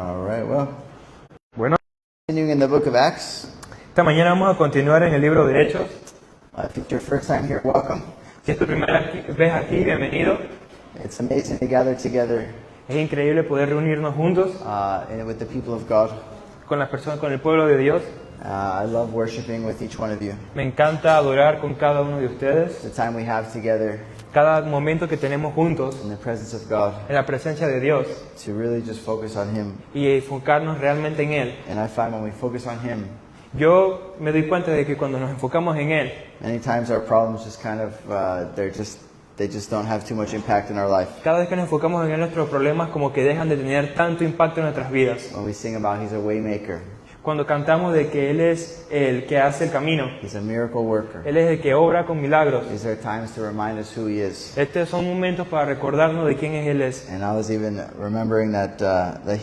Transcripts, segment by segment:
All right, well, Bueno, continuing in the book of Acts. esta mañana vamos a continuar en el libro de Hechos. I think your first time here, welcome. Si es tu primera vez aquí, bienvenido. It's amazing to gather together Es increíble poder reunirnos juntos with the people of God. con las personas, con el pueblo de Dios. I love worshiping with each one of you. Me encanta adorar con cada uno de ustedes. The time we have together Cada momento que tenemos juntos in the presence of God en la presencia de Dios to really just focus on Him. y enfocarnos realmente en Él. And I find when we focus on Him, Yo me doy cuenta de que cuando nos enfocamos en Él, many times our problems just kind of they just don't have too much impact in our life. cada vez que nos enfocamos en Él, nuestros problemas como que dejan de tener tanto impacto en nuestras vidas. When we sing about He's a way maker, Cuando cantamos de que Él es el que hace el camino, He's a miracle worker. Él es el que obra con milagros. These are times to remind us who He is. Estos son momentos para recordarnos de quién es Él es. And I was even remembering that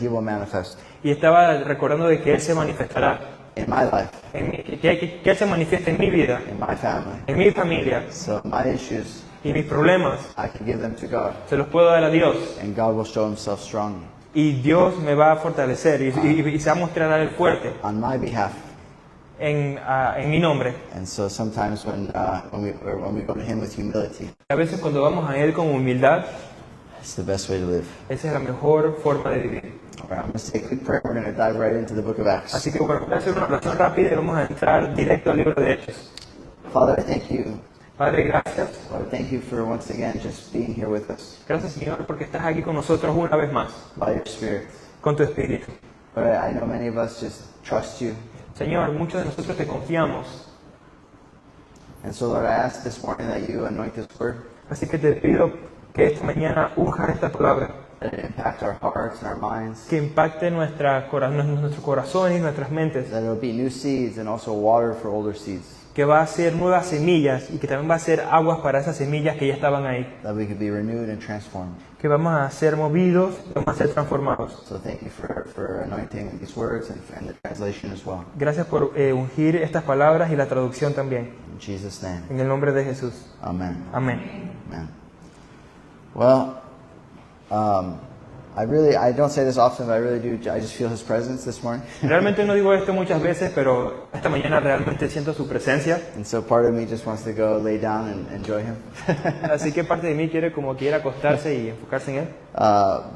He will manifest Y estaba recordando de que Él se manifestará, in my life, que Él se manifiesta en mi vida, in my family. en mi familia. So my issues, Y mis problemas I can give them to God, se los puedo dar a Dios. and God will show Himself strong Y Dios me va a fortalecer y se va a mostrar a Él fuerte on my behalf. en mi nombre. And so sometimes when we go to Him with humility, A veces cuando vamos a Él con humildad, it's the best way to live. esa es la mejor forma de vivir. All right, I'm going to say a quick prayer. We're going to dive right into the book of Acts. Así que bueno, voy a hacer una oración rápida y vamos a entrar directo al libro de Hechos. Father, I thank you. Padre, gracias. Lord, thank you for once again just being here with us Gracias, Señor, porque estás aquí con nosotros una vez más, by your Spirit. con tu Espíritu. Lord, I know many of us just trust you. Señor, muchos de nosotros te confiamos. And so, Lord, I ask this morning that you anoint this word, Así que te pido que esta mañana unjas esta palabra, that it impact our hearts and our minds, que impacte nuestros corazones y nuestras mentes, that it will be new seeds and also water for older seeds, que va a ser nuevas semillas y que también va a ser aguas para esas semillas que ya estaban ahí, that we could be renewed and transformed. que vamos a ser movidos, vamos a ser transformados. So thank you for anointing these words and the translation as well. Gracias por ungir estas palabras y la traducción también. In Jesus' name, En el nombre de Jesús. amen. Amén. Amen. Well, I don't say this often, but I really do. I just feel His presence this morning. Realmente no digo esto muchas veces, pero esta mañana realmente siento su presencia. And so part of me just wants to go lay down and enjoy Him. Así que parte de mí quiere como que ir a acostarse y enfocarse en Él.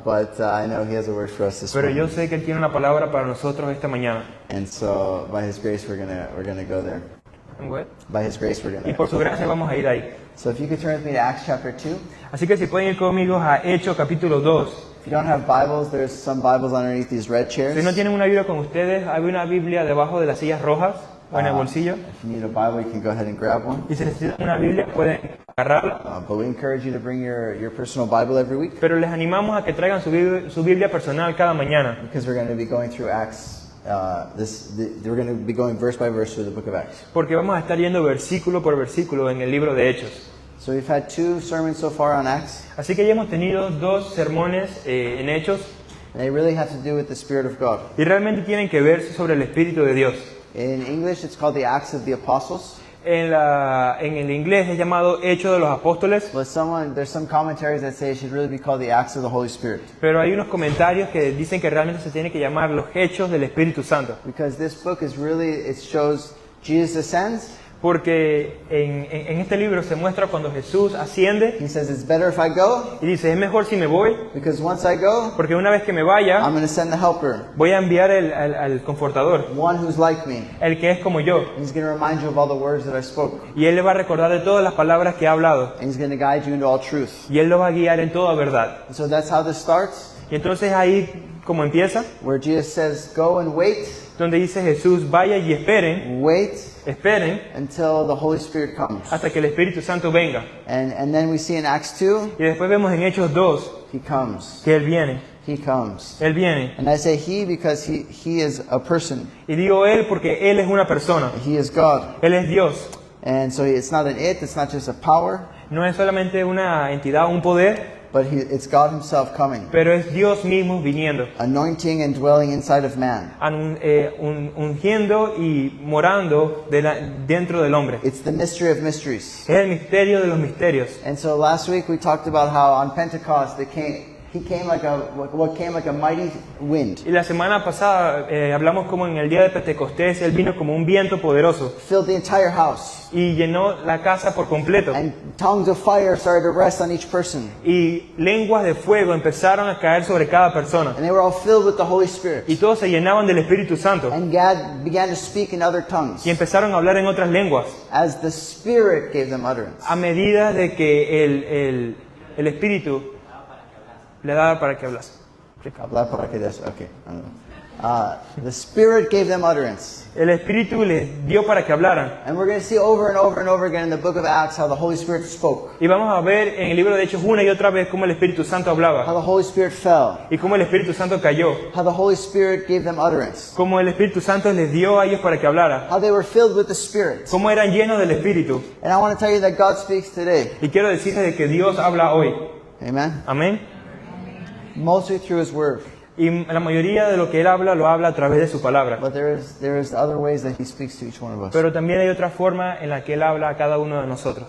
But I know He has a word for us this Pero morning. yo sé que Él tiene una palabra para nosotros esta mañana. And so by His grace, we're gonna go there. By His grace, we're Y gonna. por su gracia vamos a ir ahí. So if you could turn with me to Acts chapter 2. Así que si pueden ir conmigo a Hechos capítulo 2. If you don't have Bibles, there's some Bibles underneath these red chairs. Si no tienen una Biblia con ustedes, hay una Biblia debajo de las sillas rojas o en el bolsillo. If you need a Bible, you can go ahead and grab one. Y si necesitan una Biblia, pueden agarrarla. But we encourage you to bring your personal Bible every week, Pero les animamos a que traigan su Biblia personal cada mañana. because we're going to be going through Acts. We're going to be going verse by verse through the book of Acts. Porque vamos a estar yendo versículo por versículo en el libro de Hechos. So we've had 2 sermons so far on Acts, Así que ya hemos tenido 2 sermones en Hechos and they really have to do with the Spirit of God. y realmente tienen que ver sobre el Espíritu de Dios. In English, it's called the Acts of the Apostles. En el inglés es llamado Hechos de los Apóstoles, But there's some commentaries that say it should really be called the Acts of the Holy Spirit, pero hay unos comentarios que dicen que realmente se tiene que llamar los Hechos del Espíritu Santo. because this book is really, it shows Jesus ascends. Porque en este libro se muestra cuando Jesús asciende He says, it's better if I go, y dice, es mejor si me voy, because once I go, porque una vez que me vaya, I'm going to send the helper, voy a enviar al Confortador, one who's like me. el que es como yo. And He's going to remind you of all the words that I spoke. Y Él le va a recordar de todas las palabras que ha hablado. And He's going to guide you into all truth. Y Él lo va a guiar en toda verdad. And so that's how this starts, Y entonces ahí como empieza, where Jesus says, go and wait, donde dice Jesús, vaya y esperen until the Holy Spirit comes. hasta que el Espíritu Santo venga. And then we see in Acts 2, Y después vemos en Hechos 2 He comes. que Él viene. He comes. Él viene. And I say He because He is a person. Y digo Él porque Él es una persona. He is God. Él es Dios. And so it's not an it, it's not just a power, No es solamente una entidad, un poder, but it's God Himself coming, pero es Dios mismo viniendo, anointing and dwelling inside of man. ungiendo y morando dentro del hombre. It's the mystery of mysteries. Es el misterio de los misterios. And so last week we talked about how on Pentecost He came like what came like a mighty wind, Y la semana pasada hablamos como en el día de Pentecostés, Él vino como un viento poderoso filled the entire house, y llenó la casa por completo. and tongues of fire started to rest on each person, Y lenguas de fuego empezaron a caer sobre cada persona. and they were all filled with the Holy Spirit, Y todos se llenaban del Espíritu Santo. and God began to speak in other tongues Y empezaron a hablar en otras lenguas. as the Spirit gave them utterance. A medida de que el Espíritu le daba para que hablase. Hablar para que des- okay, I don't know. The Spirit gave them utterance. El Espíritu les dio para que hablaran. And we're going to see over and over and over again in the book of Acts how the Holy Spirit spoke, Y vamos a ver en el libro de Hechos una y otra vez cómo el Espíritu Santo how hablaba. the Holy Spirit fell, Y cómo el Espíritu Santo cayó. how the Holy Spirit gave them utterance, Cómo el Espíritu Santo les dio a ellos para que hablara. how they were filled with the Spirit. Cómo eran llenos del Espíritu. And I want to tell you that God speaks today. Y quiero decirles de que Dios habla hoy. Amen? Amén. Mostly through His Word. Y la mayoría de lo que Él habla, lo habla a través de su palabra. But there is other ways that He speaks to each one of us. Pero también hay otra forma en la que Él habla a cada uno de nosotros.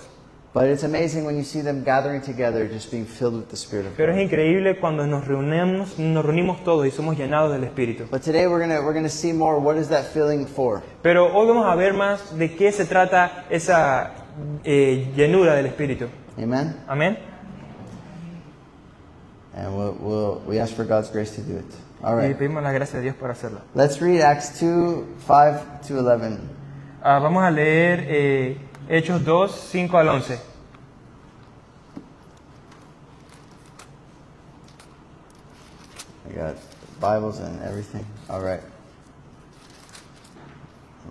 But it's amazing when you see them gathering together, just being filled with the Spirit of Pero God. es increíble cuando nos reunimos todos y somos llenados del Espíritu. But today we're gonna see more. What is that filling for? Pero hoy vamos a ver más de qué se trata esa llenura del Espíritu. Amen? Amén. And we ask for God's grace to do it. All Y right. pedimos la gracia de Dios para hacerlo. Let's read Acts 2, 5 to 11. Vamos a leer Hechos 2, 5 al 11. I got Bibles and everything. All right.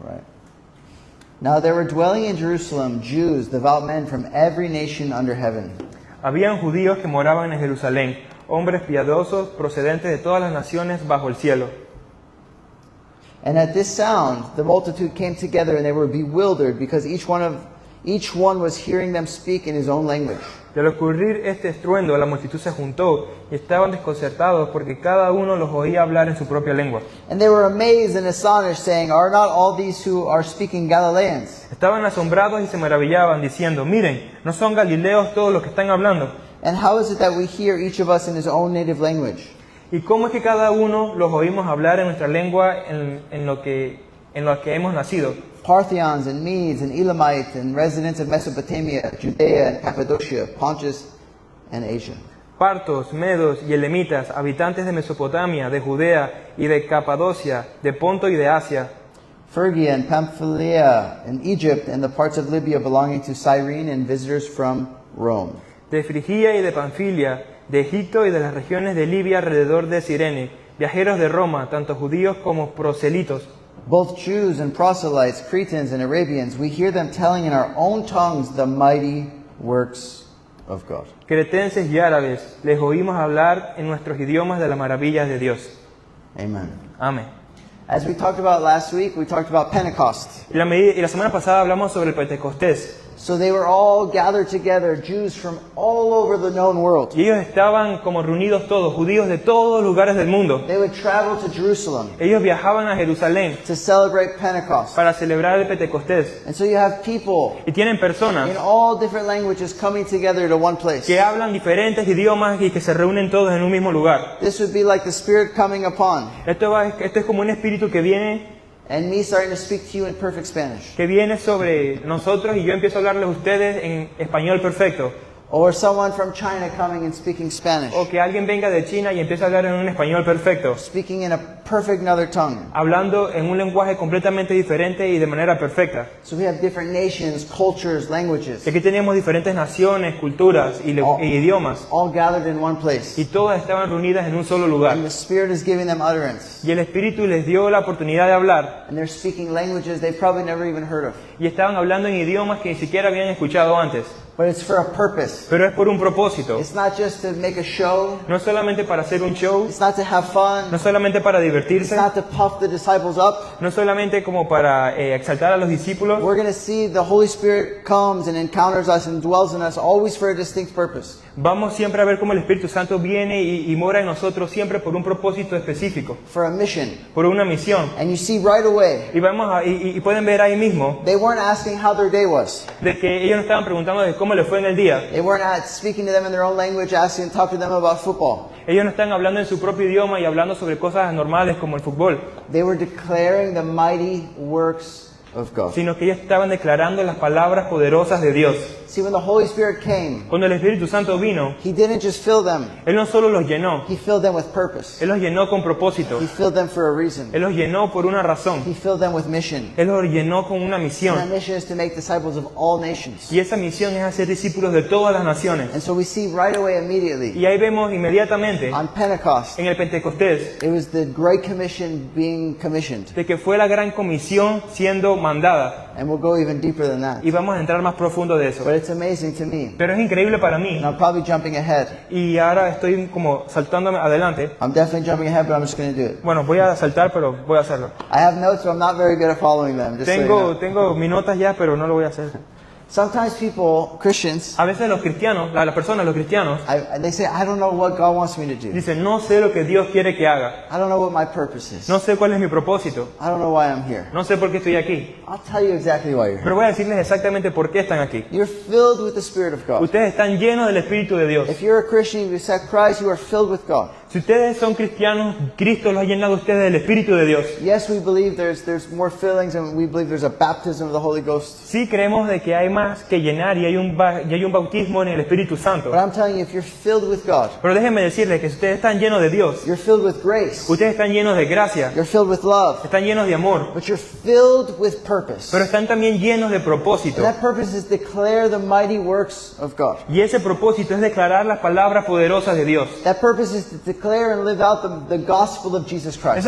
All right. Now there were dwelling in Jerusalem Jews, devout men from every nation under heaven. Habían judíos que moraban en Jerusalén, hombres piadosos procedentes de todas las naciones bajo el cielo. And at this sound, the multitude came together, and they were bewildered, because each one was hearing them speak in his own language. Y al ocurrir este estruendo, la multitud se juntó y estaban desconcertados porque cada uno los oía hablar en su propia lengua. And they were amazed and astonished, saying, "Are not all these who are speaking Galileans? Estaban asombrados y se maravillaban, diciendo, miren, ¿no son galileos todos los que están hablando? And how is it that we hear each of us in his own native language?" ¿Y cómo es que cada uno los oímos hablar en nuestra lengua en lo que hemos nacido? Parthians and Medes and Elamites and residents of Mesopotamia, Judea and Cappadocia, Pontus and Asia. Partos, medos y elemitas, habitantes de Mesopotamia, de Judea y de Capadocia, de Ponto y de Asia, Phrygia and Pamphylia and Egypt and the parts of Libya belonging to Cyrene and visitors from Rome. de Frigia y de Panfilia, de Egipto y de las regiones de Libia alrededor de Cirene, viajeros de Roma, tanto judíos como proselitos, Both Jews and proselytes, Cretans and Arabians, we hear them telling in our own tongues the mighty works of God. cretenses y árabes, les oímos hablar en nuestros idiomas de las maravillas de Dios. Amen. Amén. As we talked about last week, we talked about Pentecost. Y la semana pasada hablamos sobre el Pentecostés. So they were all gathered together, Jews from all over the known world. Y ellos estaban como reunidos todos, judíos de todos lugares del mundo. They would travel to Jerusalem Ellos viajaban a Jerusalén to celebrate Pentecost. para celebrar el Pentecostés. And so you have people Y tienen personas in all different languages coming together to one place. que hablan diferentes idiomas y que se reúnen todos en un mismo lugar. This would be like the Spirit coming upon Esto es como un espíritu que viene and me starting to speak to you in perfect Spanish. sobre nosotros y yo empiezo a hablarles a ustedes en español perfecto. Or someone from China coming and speaking Spanish. O que alguien venga de China y empiece a hablar en un español perfecto. Speaking in a perfect another tongue. Hablando en un lenguaje completamente diferente y de manera perfecta. So we have different nations, cultures, languages, Y aquí tenemos diferentes naciones, culturas y idiomas. all gathered in one place. Y todas estaban reunidas en un solo lugar. And the Spirit is giving them utterance. Y el Espíritu les dio la oportunidad de hablar. And they're speaking languages they probably never even heard of. Y estaban hablando en idiomas que ni siquiera habían escuchado antes. But it's for a purpose. Pero es por un propósito. It's not just to make a show. No es solamente para hacer un show. It's not to have fun. No es solamente para It's divertirse. not to puff the disciples up. No es solamente como para exaltar a los discípulos. We're going to see the Holy Spirit comes and encounters us and dwells in us always for a distinct purpose. Vamos siempre a ver cómo el Espíritu Santo viene y mora en nosotros siempre por un propósito específico. For a mission. Por una misión. And you see right away, Y pueden ver ahí mismo they weren't asking how their day was. de que ellos no estaban preguntando de cómo cómo les fue en el día. They weren't speaking to them in their own language, asking to talk to them about football. Ellos no están hablando en su propio idioma y hablando sobre cosas normales como el fútbol, They were declaring the mighty works of God. sino que ellos estaban declarando las palabras poderosas de Dios. See, when the Holy Spirit came, Cuando el Espíritu Santo vino, He didn't just fill them, Él no solo los llenó, He filled them with purpose. Él los llenó con propósito, He filled them for a reason. Él los llenó por una razón, He filled them with mission. Él los llenó con una And that misión. mission is to make disciples of all nations. Y esa misión es hacer discípulos de todas las naciones. And so we see right away, immediately, Y ahí vemos inmediatamente, on Pentecost, en el Pentecostés, it was the Great Commission being commissioned. de que fue la gran comisión siendo mandada. And we'll go even deeper than that. Y vamos a entrar más profundo de eso. But it's amazing to me. Pero es increíble para mí. And I'm probably jumping ahead. Y ahora estoy como saltándome adelante. I'm definitely jumping ahead, but I'm just going to do it. Bueno, voy a saltar, pero voy a hacerlo. I have notes, but I'm not very good at following them. Just so you know. Tengo mis notas ya, pero no lo voy a hacer. Sometimes people, Christians, A veces los cristianos, las personas, los cristianos, they say, I don't know what God wants me to do. dicen, no sé lo que Dios quiere que haga. I don't know what my purpose is. No sé cuál es mi propósito. I don't know why I'm here. No sé por qué estoy aquí. I'll tell you exactly why you're here. Pero voy a decirles exactamente por qué están aquí. You're filled with the Spirit of God. Ustedes están llenos del Espíritu de Dios. If you're a Christian, you accept Christ, you are filled with God. Si ustedes son cristianos, Cristo los ha llenado a ustedes del Espíritu de Dios. Yes, we believe there's more fillings, and we believe there's a baptism of the Holy Ghost. Sí creemos de que hay más que llenar y hay un bautismo en el Espíritu Santo. But I'm telling you, if you're filled with God, Pero déjenme decirles que si ustedes están llenos de Dios, you're filled with grace, ustedes están llenos de gracia, you're filled with love, están llenos de amor, but you're filled with purpose. pero están también llenos de And propósito. that purpose is declare the mighty works of God. Y ese propósito es declarar las palabras poderosas de Dios. That purpose is to declare and live out the gospel of Jesus Christ.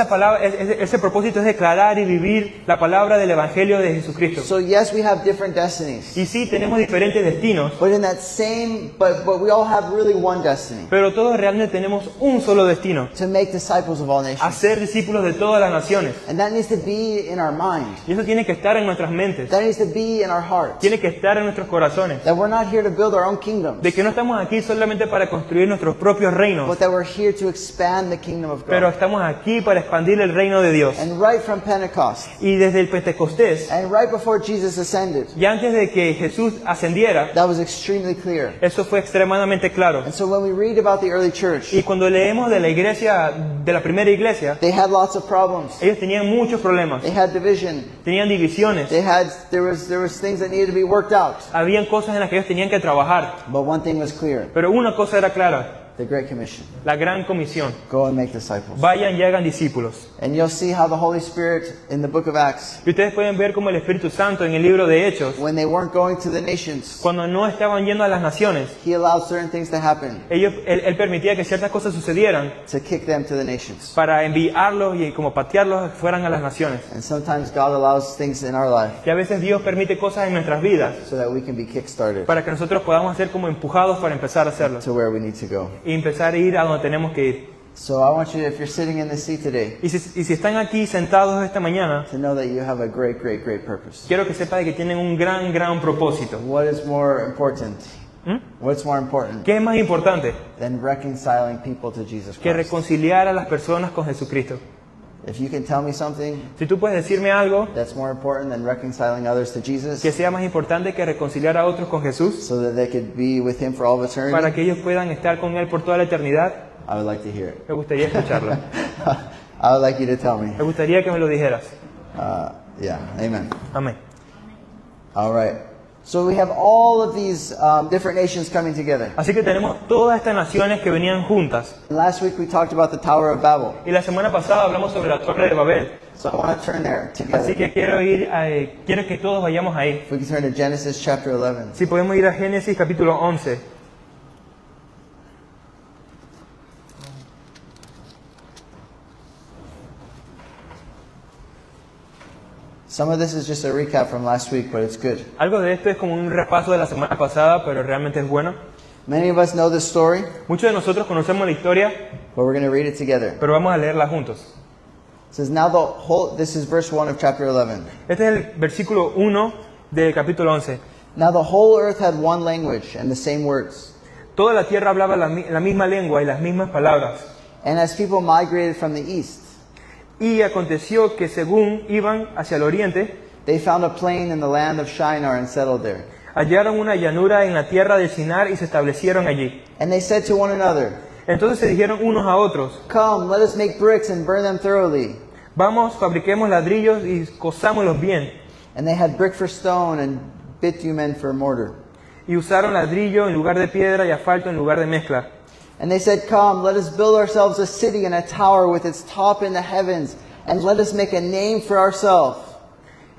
Ese propósito es declarar y vivir la palabra del Evangelio de Jesucristo. So yes, we have different destinies, Y sí, tenemos diferentes destinos, but in that same, but we all have really one destiny: pero todos realmente tenemos un solo destino: to make disciples of all nations. hacer discípulos de todas las naciones. And that needs to be in our mind. Y eso tiene que estar en nuestras mentes, That needs to be in our hearts. tiene que estar en nuestros corazones. That we're not here to build our own kingdoms, De que no estamos aquí solamente para construir nuestros propios reinos, but that we're here to expand the kingdom of pero God. estamos aquí para expandir el reino de Dios. And right from Pentecost, Y desde el Pentecostés, and right before Jesus ascended, y antes de que Jesús ascendiera, that was extremely clear. eso fue extremadamente claro. And so when we read about the early church, Y cuando leemos de la iglesia, de la primera iglesia, they had lots of problems. ellos tenían muchos problemas, They had division. tenían divisiones, There was things that needed to be worked out. habían cosas en las que ellos tenían que trabajar. But one thing was clear: Pero una cosa era clara, the Great Commission. la gran comisión: Go and make disciples. vayan y hagan discípulos. And you'll see how the Holy Spirit in the book of Acts, Y ustedes pueden ver cómo el Espíritu Santo en el libro de Hechos, when they weren't going to the nations, cuando no estaban yendo a las naciones, He allowed certain things to happen él permitía que ciertas cosas sucedieran to kick them to the nations. para enviarlos y como patearlos fueran a las naciones. And sometimes God allows things in our life Y a veces Dios permite cosas en nuestras vidas so that we can be kick-started para que nosotros podamos ser como empujados para empezar a hacerlo to where we need to go. y empezar a ir a donde tenemos que ir. So I want you, if you're sitting in this seat today, Y si están aquí sentados esta mañana, to know that you have a great, great, great purpose. quiero que sepan que tienen un gran propósito. What is more important? What's more important ¿Qué es más importante than reconciling people to Jesus que Christ? reconciliar a las personas con Jesucristo? If you can tell me something Si tú puedes decirme algo that's more important than reconciling others to Jesus, que sea más importante que reconciliar a otros con Jesús so that they could be with Him for all of eternity, para que ellos puedan estar con Él por toda la eternidad, I would like to hear it. me gustaría escucharlo. I would like you to tell me. Me gustaría que me lo dijeras. Yeah, amen. Amén. All right. So we have all of these different nations coming together. Así que tenemos todas estas naciones que venían juntas. Last week we talked about the Tower of Babel. Y la semana pasada hablamos sobre la Torre de Babel. So I want to turn there Así together. que quiero que todos vayamos ahí. If we can turn to Genesis chapter 11. Si podemos ir a Génesis capítulo 11. Some of this is just a recap from last week, but it's good. Algo de esto es como un repaso de la semana pasada, pero realmente es bueno. Many of us know this story, Muchos de nosotros conocemos la historia, but we're going to read it together. pero vamos a leerla juntos. It says, this is verse 1 of chapter 11. Este es el versículo 1 del capítulo 11. Now the whole earth had one language and the same words. Toda la tierra hablaba la misma lengua y las mismas palabras. And as people migrated from the east, Y aconteció que según iban hacia el oriente, they found a plain in the land of Shinar and settled there. Hallaron una llanura en la tierra del Sinar y se establecieron allí. And they said to one another, Entonces se dijeron unos a otros, "Come, let us make bricks and burn them thoroughly." vamos, fabriquemos ladrillos y cosámoslos bien. And they had brick for stone and bitumen for mortar. Y usaron ladrillo en lugar de piedra y asfalto en lugar de mezcla. And they said, "Come, let us build ourselves a city and a tower with its top in the heavens, and let us make a name for ourselves,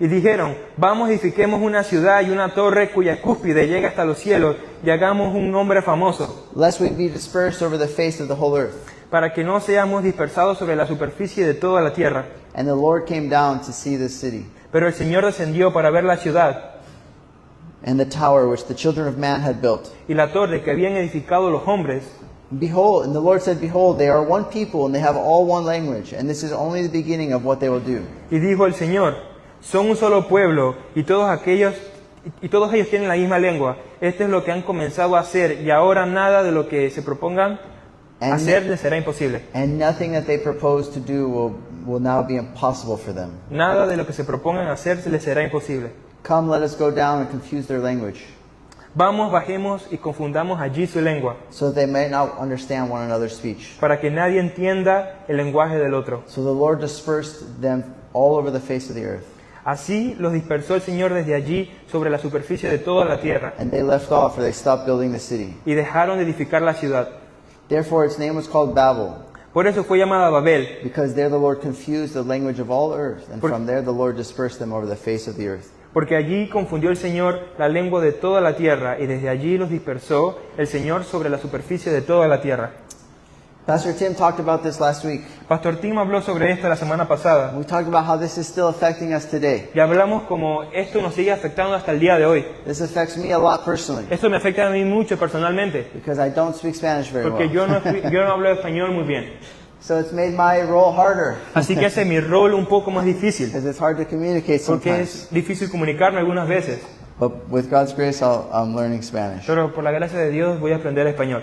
Y dijeron, vamos, edifiquemos una ciudad y una torre cuya cúspide llega hasta los cielos y hagamos un nombre famoso, lest we be dispersed over the face of the whole earth." para que no seamos dispersados sobre la superficie de toda la tierra. And the Lord came down to see this city, Pero el Señor descendió para ver la ciudad and the tower which the children of man had built. y la torre que habían edificado los hombres. Behold, and the Lord said, "Behold, they are one people, and they have all one language, and this is only the beginning of what they will do." Y dijo el Señor, son un solo pueblo y todos ellos tienen la misma lengua. Esto es lo que han comenzado a hacer y ahora nada de lo que se propongan hacer les será imposible. And nothing that they propose to do will now be impossible for them. Nada de lo que se propongan hacer les será imposible. Come, let us go down and confuse their language, Vamos, bajemos y confundamos allí su lengua, so that they may not understand one another's speech. para que nadie entienda el lenguaje del otro. So the Lord dispersed them all over the face of the earth, Así los dispersó el Señor desde allí sobre la superficie de toda la tierra, and they left off, for they stopped building the city. y dejaron de edificar la ciudad. Therefore its name was called Babel, Por eso fue llamada Babel, because there the Lord confused the language of all earth, and from there the Lord dispersed them over the face of the earth. porque allí confundió el Señor la lengua de toda la tierra, y desde allí los dispersó el Señor sobre la superficie de toda la tierra. Pastor Tim talked about this last week. Pastor Tim habló sobre esto la semana pasada, We talked about how this is still affecting us today. y hablamos como esto nos sigue afectando hasta el día de hoy. This affects me a lot personally, Esto me afecta a mí mucho personalmente, because I don't speak Spanish very porque well. yo no hablo español muy bien. So it's made my role harder, Así que hace mi rol un poco más difícil, because it's hard to communicate porque sometimes. es difícil comunicarme algunas veces. But with God's grace, I'm learning Spanish. Pero por la gracia de Dios voy a aprender español.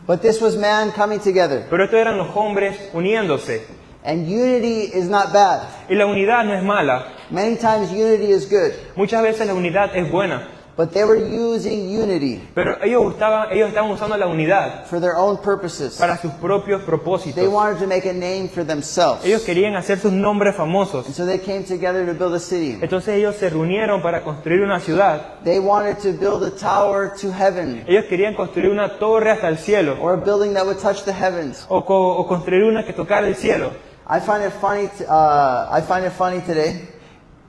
But this was man coming together. Pero estos eran los hombres uniéndose. And unity is not bad. Y la unidad no es mala. Many times unity is good. Muchas veces la unidad es buena. But they were using unity Pero ellos estaban usando la unidad for their own purposes. para sus propios They propósitos. wanted to make a name for themselves. Ellos querían hacer sus nombres And famosos. so they came together to build a city. Entonces ellos se reunieron para construir una ciudad. They wanted to build a tower to heaven, Ellos querían construir una torre hasta el cielo. or a building that would touch the heavens. O construir una que tocara el cielo. I find it funny today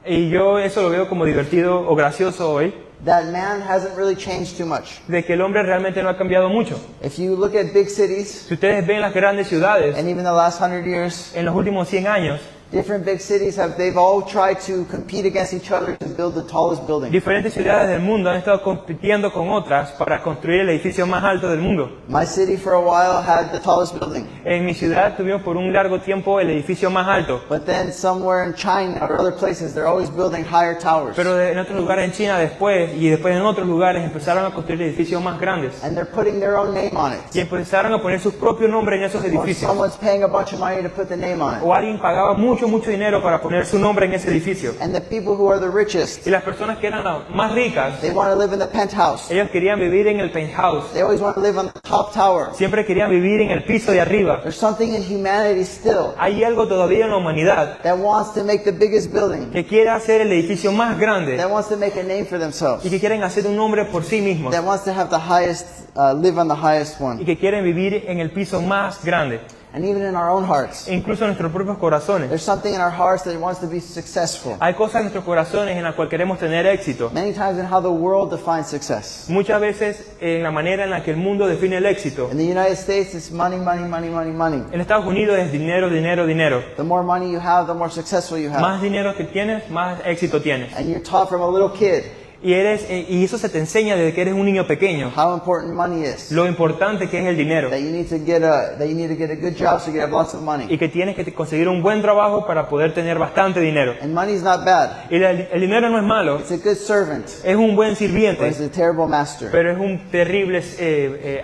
Y yo eso lo veo como divertido o gracioso hoy, that man hasn't really changed too much. de que el hombre realmente no ha cambiado mucho. If you look at big cities, Si ustedes ven las grandes ciudades and even the last 100 years, en los últimos 100 años, different big cities they've all tried to compete against each other to build the tallest building. diferentes ciudades del mundo han estado compitiendo con otras para construir el edificio más alto del mundo. My city for a while had the tallest building, En mi ciudad tuvimos por un largo tiempo el edificio más alto, but then somewhere in China or other places, they're always building higher towers. pero en otros lugares en China después y después en otros lugares empezaron a construir edificios más grandes And they're putting their own name on y it. empezaron a poner su propio nombre en esos Or edificios. someone's paying a bunch of money to put the name on it. O alguien pagaba mucho dinero para poner su nombre en ese edificio. And the people who are the richest, Y las personas que eran las más ricas, they want to live in the penthouse. ellos querían vivir en el penthouse, They always want to live on the top tower. siempre querían vivir en el piso de arriba. There's something in humanity still Hay algo todavía en la humanidad that wants to make the biggest building, que quiere hacer el edificio más grande that wants to make a name for y themselves, que quieren hacer un nombre por sí mismos that wants to have the highest, live on the highest y one. que quieren vivir en el piso más grande. And even in our own hearts, E incluso en nuestros propios corazones. there's something in our hearts that wants to be successful. Hay cosas en nuestros corazones en las cuales queremos tener éxito. Many times in how the world defines success. Muchas veces en la manera en la que el mundo define el éxito. In the United States, it's money, money, money, money, money. En Estados Unidos es dinero, dinero, dinero. The more money you have, the more successful you have. Más dinero que tienes, más éxito tienes. And you're taught from a little kid Y eso se te enseña desde que eres un niño pequeño. how important money is. Lo importante que es el dinero. That you need to get a good job so you can have lots of money. Y que tienes que conseguir un buen trabajo para poder tener bastante dinero. And money's not bad. Y el dinero no es malo. It's a good servant, Es un buen but sirviente. it's a terrible master. Pero es un terrible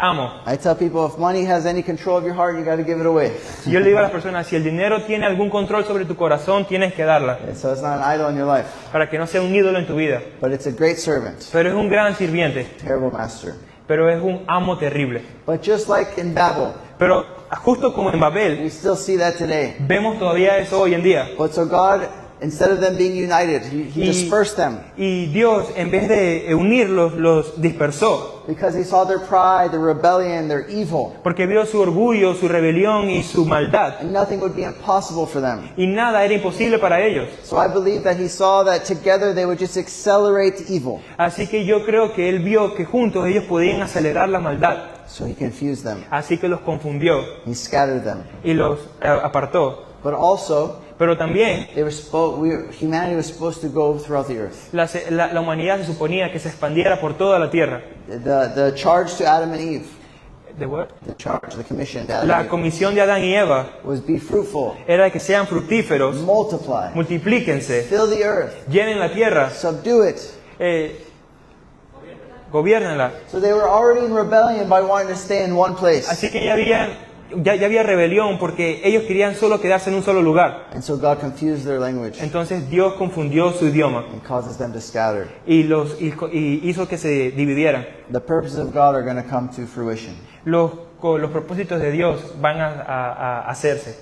amo. I tell people, if money has any control of your heart, you got to give it away. Si yo le digo a las personas, si el dinero tiene algún control sobre tu corazón, tienes que darla. So it's not an idol in your life, Para que no sea un ídolo en tu vida. but it's a great great servant, pero es un gran sirviente, terrible master. pero es un amo terrible. But just like in Babel, Pero justo como en Babel, we still see that today. vemos todavía eso hoy en día. But so God, instead of them being united, He dispersed them Y Dios, en vez de unirlos, los dispersó. because He saw their pride, their rebellion, their evil, Porque vio su orgullo, su rebelión y su maldad. and nothing would be impossible for them. Y nada era imposible para ellos. So I believe that He saw that together they would just accelerate evil. Así que yo creo que Él vio que juntos ellos podían acelerar la maldad. So He confused them. Así que los confundió He scattered them. y los apartó. But also, Pero también humanity was supposed to go throughout the earth. la humanidad se suponía que se expandiera por toda la tierra. The charge to Adam and Eve, ¿De what? the commission to Adam and La Eve, comisión de Adán y Eva was be fruitful, era de que sean fructíferos, multiply, multiplíquense, fill the earth, llenen la tierra, subdue it. gobiernenla. So they were already in rebellion by wanting to stay in one place. Así que ya había rebelión porque ellos querían solo quedarse en un solo lugar. And so God confused their language Entonces Dios confundió su idioma and causes them to scatter. y hizo que se dividieran. The purposes of God are going to come to fruition. Los propósitos de Dios van a hacerse.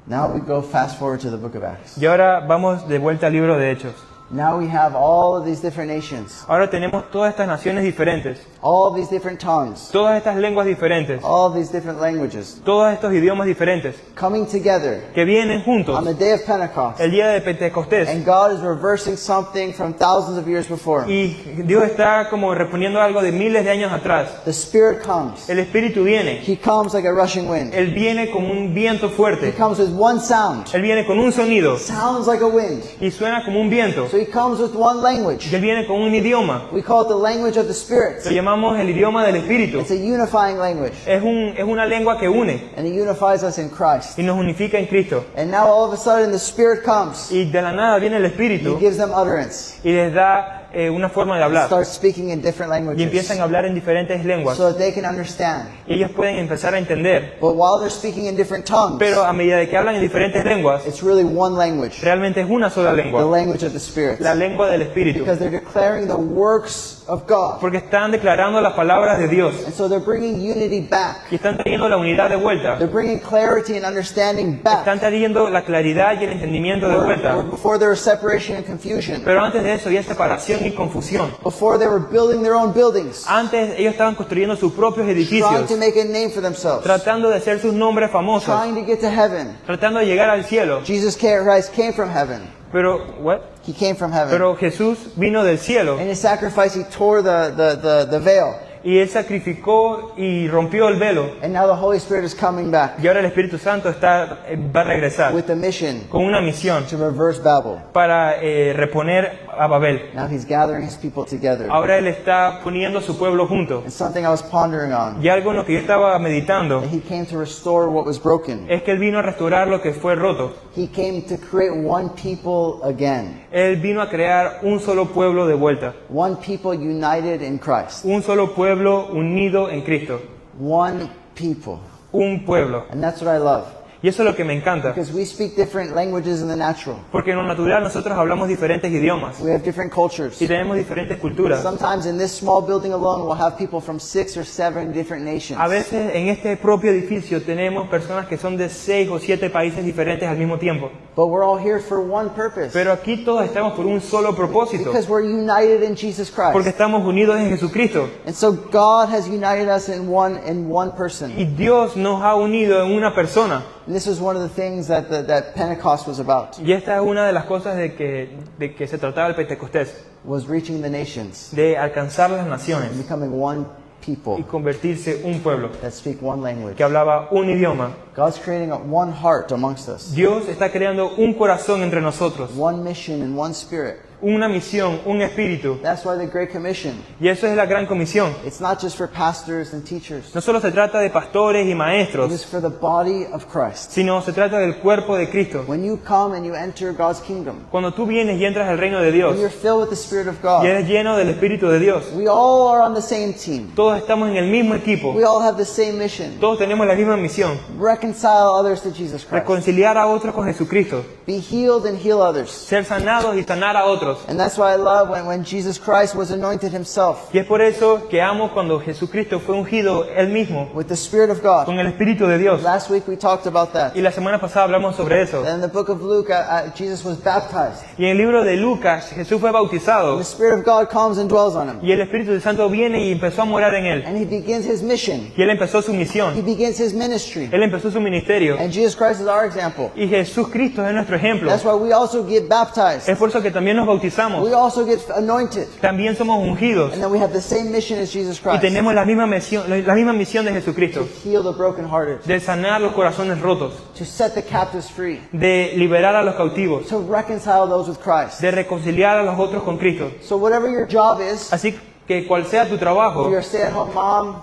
Now we go fast forward to the book of Acts. Y ahora vamos de vuelta al libro de Hechos. Now we have all of these different nations, Ahora tenemos todas estas naciones diferentes, all of these different tongues, todas estas lenguas diferentes, all of these different languages todos estos idiomas diferentes coming together que vienen on juntos the day of Pentecost. el día de Pentecostés. And God is reversing something from thousands of years before. Y Dios está como reponiendo algo de miles de años atrás. The Spirit comes. El Espíritu viene. He comes like a rushing wind. Él viene como un viento He fuerte. comes with one sound. Él viene con un sonido Sounds like a wind. y suena como un viento. So He comes with one language. Y Él viene con un idioma. We call it the language of the Spirit. Lo llamamos el idioma del Espíritu. It's a unifying language. Es una lengua que une And He unifies us in Christ. y nos unifica en Cristo. And now all of a sudden the Spirit comes. Y de la nada viene el He Espíritu gives them utterance. y les da una forma de hablar. Start speaking in different Y languages empiezan a hablar en diferentes lenguas. so that they can understand. Y ellos pueden empezar a entender. But while they're speaking in different tongues, Pero a medida de que hablan en diferentes lenguas, it's really one language, realmente es una sola the lengua. language of the Spirit. La lengua del Espíritu. Because they're declaring the works of God. Porque están declarando las palabras de Dios. And so they're bringing unity back. Y están trayendo la unidad de vuelta. They're bringing clarity and understanding back. Están trayendo la claridad y el entendimiento de vuelta. Before there was separation and confusion. Pero antes de eso había separación y confusión. Before they were building their own buildings. Antes ellos estaban construyendo sus propios Trying edificios. to make a name for themselves. Tratando de hacer sus nombres famosos. Trying to get to heaven. Tratando de llegar al cielo. Jesus Christ came from heaven. Pero, ¿what? He came from heaven. Pero Jesús vino del cielo. In His sacrifice, He tore the veil. Y Él sacrificó y rompió el velo. And now the Holy Spirit is coming back Y ahora el Espíritu Santo va a regresar with a mission con una misión to reverse Babel. para reponer a Babel. Now He's gathering His people together. Ahora Él está poniendo a su pueblo junto. And something I was pondering on. Y algo en lo que yo estaba meditando He came to restore what was broken. es que Él vino a restaurar lo que fue roto. He came to create one people again. Él vino a crear un solo pueblo de vuelta. One people united in Christ. Un solo pueblo unido en Cristo. One people. Un pueblo. And that's what I love. Y eso es lo que me encanta. Because we speak different languages in the natural. Porque en lo natural nosotros hablamos diferentes idiomas. We have different cultures. Y tenemos diferentes culturas. Sometimes in this small building alone we'll have people from 6 or 7 different nations. A veces en este propio edificio tenemos personas que son de 6 o 7 países diferentes al mismo tiempo. But we're all here for one purpose. Pero aquí todos estamos por un solo propósito. Because we're united in Jesus Christ. Porque estamos unidos en Jesucristo. And so God has united us in one person. Y Dios nos ha unido en una persona. And this was one of the things that Pentecost was about. Y esta es una de las cosas de que se trataba el Pentecostés. Was reaching the nations. De alcanzar las naciones. And becoming one Y people convertirse un pueblo that speak one language. que hablaba un idioma. God's creating one heart amongst us. Dios está creando un corazón entre nosotros. One mission and one spirit. Una misión, un espíritu. That's why the Great Commission. Y eso es la gran comisión. It's not just for pastors and teachers. No solo se trata de pastores y It is maestros, for the body of Christ. sino se trata del cuerpo de Cristo. When you come and you enter God's kingdom, Cuando tú vienes y entras al reino de Dios when you're filled with the Spirit of y God, eres lleno del Espíritu de Dios, we all are on the same team. todos estamos en el mismo equipo. We all have the same mission. Todos tenemos la misma misión. Reconcile others to Jesus Christ. Reconciliar a otros con Jesucristo. Be healed and heal others. Ser sanados y sanar a otros. otros. And that's why I love when Jesus Christ was anointed himself Y es por eso que amo cuando Jesucristo fue ungido Él mismo with the Spirit of God. con el Espíritu de Dios. Last week we talked about that. Y la semana pasada hablamos sobre eso. And in the book of Luke, Jesus was baptized. Y en el libro de Lucas, Jesús fue bautizado. The Spirit of God comes and dwells on him. Y el Espíritu Santo viene y empezó a morar en él. And he begins his mission. Y él empezó su He misión. begins his ministry. Él empezó su ministerio. And Jesus Christ is our example. Y Jesucristo es nuestro ejemplo. That's why we also get baptized. Es por eso que también nos bautizamos. We also get anointed. También somos ungidos. And then we have the same mission as Jesus Y Christ. tenemos la misma misión de To Jesucristo. heal the brokenhearted. De sanar los corazones rotos. To set the captives free. De liberar a los cautivos. To reconcile those with Christ. De reconciliar a los otros con Cristo. So whatever your job is, Así que cual sea tu if trabajo, you're a stay-at-home mom,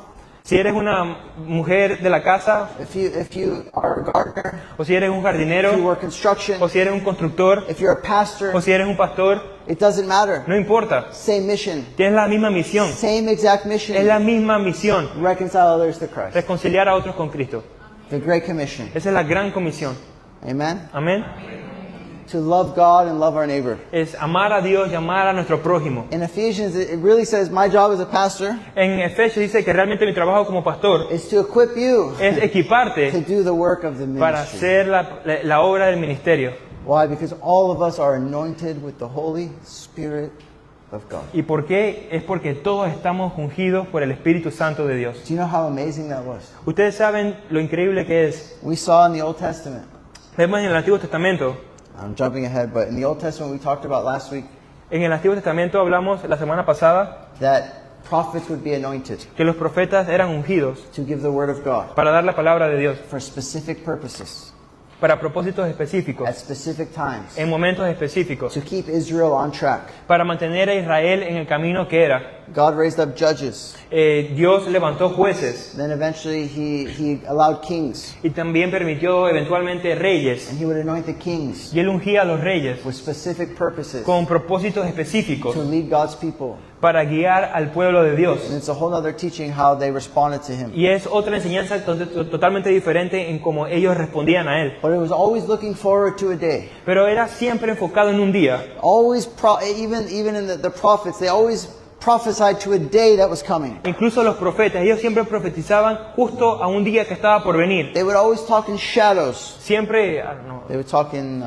si eres una mujer de la casa, if you are a gardener, o si eres un if you jardinero, work construction, o si eres un constructor, if you're a pastor, o si eres un pastor, it doesn't matter. no importa. Same mission. Tienes la misma misión. Same exact Es mission. la misma misión. Reconcile others to Christ. Reconciliar a otros con Cristo. The Great Commission. Esa es la gran comisión. Amen? Amén. To love God and love our neighbor. Es amar a Dios y amar a nuestro prójimo. In Ephesians, it really says, my job as a pastor En Efesios dice que realmente mi trabajo como pastor is to equip you es to equiparte do the work of the para ministry. hacer la obra del ministerio. Why? Because all of us are anointed with the Holy Spirit of God. ¿Y por qué? Es porque todos estamos ungidos por el Espíritu Santo de Dios. Do you know how amazing that was? Ustedes saben lo increíble que es. We saw in the Old Testament, Vemos en el Antiguo Testamento. I'm jumping ahead, but in the Old Testament we talked about last week En el Antiguo Testamento hablamos la semana pasada that prophets would be anointed que los profetas eran ungidos to give the word of God para dar la palabra de Dios, for specific purposes para propósitos específicos, at specific times en momentos específicos, to keep Israel on track. para mantener a Israel en el camino que era. God raised up judges. Dios levantó jueces Then eventually he allowed kings, y también permitió eventualmente reyes. and he would anoint the kings Y él ungía a los reyes with specific purposes con propósitos específicos to lead God's people. para guiar al pueblo de Dios. And it's a whole other teaching how they responded to him. Y es otra enseñanza totalmente diferente en cómo ellos respondían a él. But it was always looking forward to a day. Pero era siempre enfocado en un día. Always, even in the prophets, they always prophesied to a day that was coming. Incluso los profetas, ellos siempre profetizaban justo a un día que estaba por venir. They would always talk in shadows. Siempre, They would talk in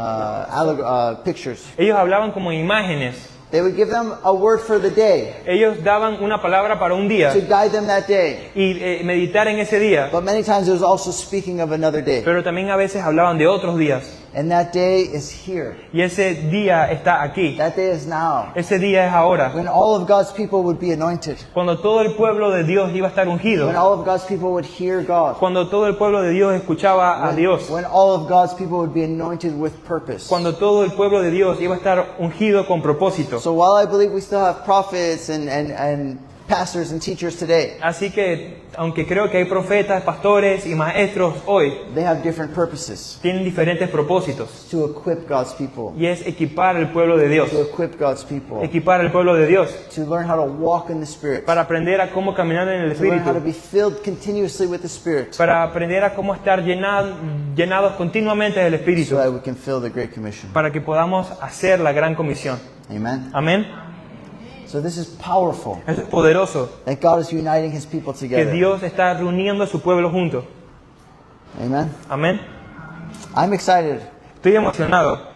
pictures. ellos hablaban como imágenes. They would give them a word for the day Ellos daban una palabra para un día to guide them that day. y meditar en ese día. But many times it was also speaking of another day. Pero también a veces hablaban de otros días. And that day is here. Y ese día está aquí. That day is now. Ese día es ahora. When all of God's people would be anointed. Cuando todo el pueblo de Dios iba a estar ungido. When all of God's people would hear God. Cuando todo el pueblo de Dios escuchaba a Dios. When all of God's people would be anointed with purpose. Cuando todo el pueblo de Dios iba a estar ungido con propósito. So while I believe we still have prophets and pastors and teachers today, Así que, aunque creo que hay profetas, pastores y maestros hoy, they have different purposes. tienen diferentes propósitos. To equip God's people. Y es equipar al pueblo de Dios. To equip God's people. Equipar al pueblo de Dios. To learn how to walk in the Spirit. Para aprender a cómo caminar en el To learn how to Espíritu. be filled continuously with the Spirit. Para aprender a cómo estar llenados continuamente del So Espíritu. that we can fill the Great Commission. Para que podamos hacer la gran comisión. Amen. Amén. So this is powerful. Esto es poderoso. That God is uniting His people Que together. Dios está reuniendo a su pueblo junto. Amen. Amén. I'm excited. Estoy emocionado.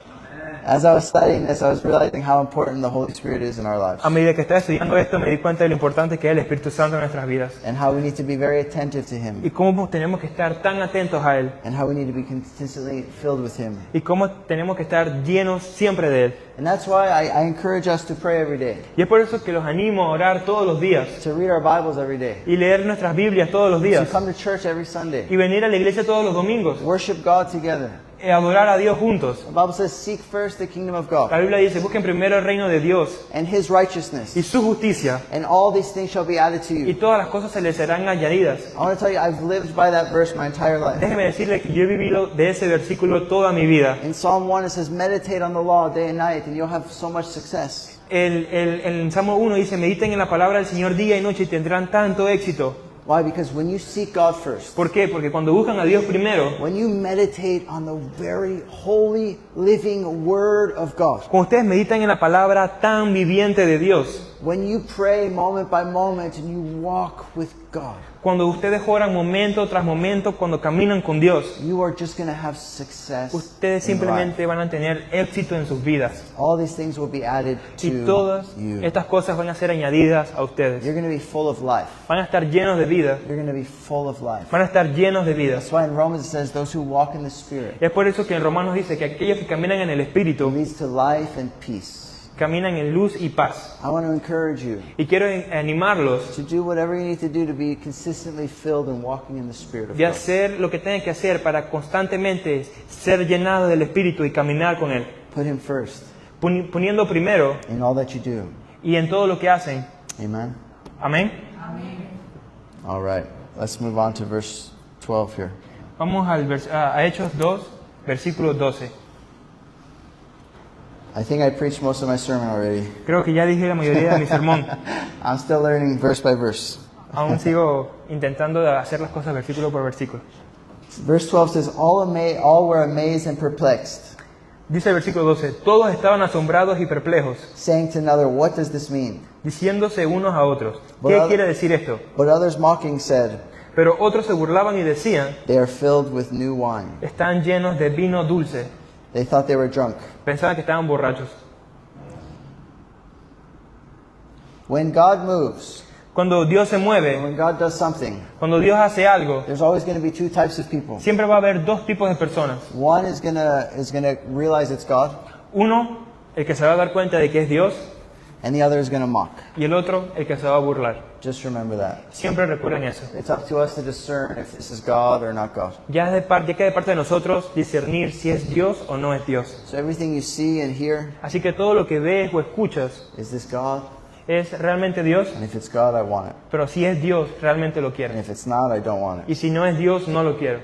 As I was studying this, I was realizing how important the Holy Spirit is in our lives. A medida que estaba estudiando esto, me di cuenta de lo importante que es el Espíritu Santo en nuestras vidas. And how we need to be very attentive to Him. Y cómo tenemos que estar tan atentos a Él. And how we need to be consistently filled with Him. Y cómo tenemos que estar llenos siempre de Él. And that's why I encourage us to pray every day. Y es por eso que los animo a orar todos los días. To read our Bibles every day. Y leer nuestras Biblias todos los To días. come to church every Sunday. Y venir a la iglesia todos los domingos. Worship God together. Y adorar a Dios juntos. The Bible says, seek first the kingdom of God La Biblia dice, busquen primero el reino de Dios and His righteousness. y su justicia. And all these things shall be added to Y you. todas las cosas se les serán añadidas. I want to tell you, I've lived by that verse my entire life. Déjeme decirle que yo he vivido de ese versículo toda mi vida. In Psalm 1 it says, meditate on the law day and night and you'll have so much success. El Salmo 1 dice, mediten en la palabra del Señor día y noche y tendrán tanto éxito. Why? Because when you seek God first, ¿Por qué? Porque cuando buscan a Dios primero, when you meditate on the very holy, living Word of God, cuando ustedes meditan en la palabra tan viviente de Dios, when you pray moment by moment and you walk with God, cuando ustedes oran momento tras momento, cuando caminan con Dios, you are just going to have success. ustedes in life. simplemente van a tener éxito en sus vidas. All these things will be added Y to todas you. estas cosas van a ser añadidas a ustedes. You're going to be full of life. Van a estar llenos de vida. You're going to be full of life. Van a estar llenos de vida. That's why in Romans it says those who walk in the Spirit Y es por eso que en Romanos dice que aquellos que caminan en el Espíritu leads to life and peace. caminan en luz y paz. I want to encourage you Y quiero animarlos to do whatever you need to do to be consistently filled and walking in the Spirit of de God. hacer lo que tengan que hacer para constantemente ser llenados del Espíritu y caminar con Él. Put Him first Poniendo primero in all that you do. y en todo lo que hacen. Amen? Amén. All right. Let's move on to verse 12 here. Vamos a Hechos 2, versículo 12. I think I preached most of my sermon already. Creo que ya dije la mayoría de mi sermón. I'm still learning verse by verse. Aún sigo intentando hacer las cosas versículo por versículo. Verse 12 says, all were amazed and perplexed, Dice el versículo 12, todos estaban asombrados y perplejos, saying to another, what does this mean? diciéndose unos a otros, ¿qué Bueno, quiere decir esto? But others mocking said, Pero otros se burlaban y decían, they are filled with new wine. están llenos de vino dulce. They thought they were drunk. Pensaban que estaban borrachos. When God moves, Cuando Dios se mueve, when God does something, cuando Dios hace algo, there's always going to be two types of people. siempre va a haber dos tipos de personas. One is gonna realize it's God, Uno, el que se va a dar cuenta de que es Dios, and the other is gonna mock. y el otro, el que se va a burlar. Just remember that. Siempre recuerden eso. It's up to us to discern if this is God or not God. Ya queda de parte de nosotros discernir si es Dios o no es Dios. So everything you see and hear, Así que todo lo que ves o escuchas is this God? es realmente Dios, And if it's God, I want it. pero si es Dios, realmente lo And quiero. if it's not, I don't want it. Y si no es Dios, no lo quiero.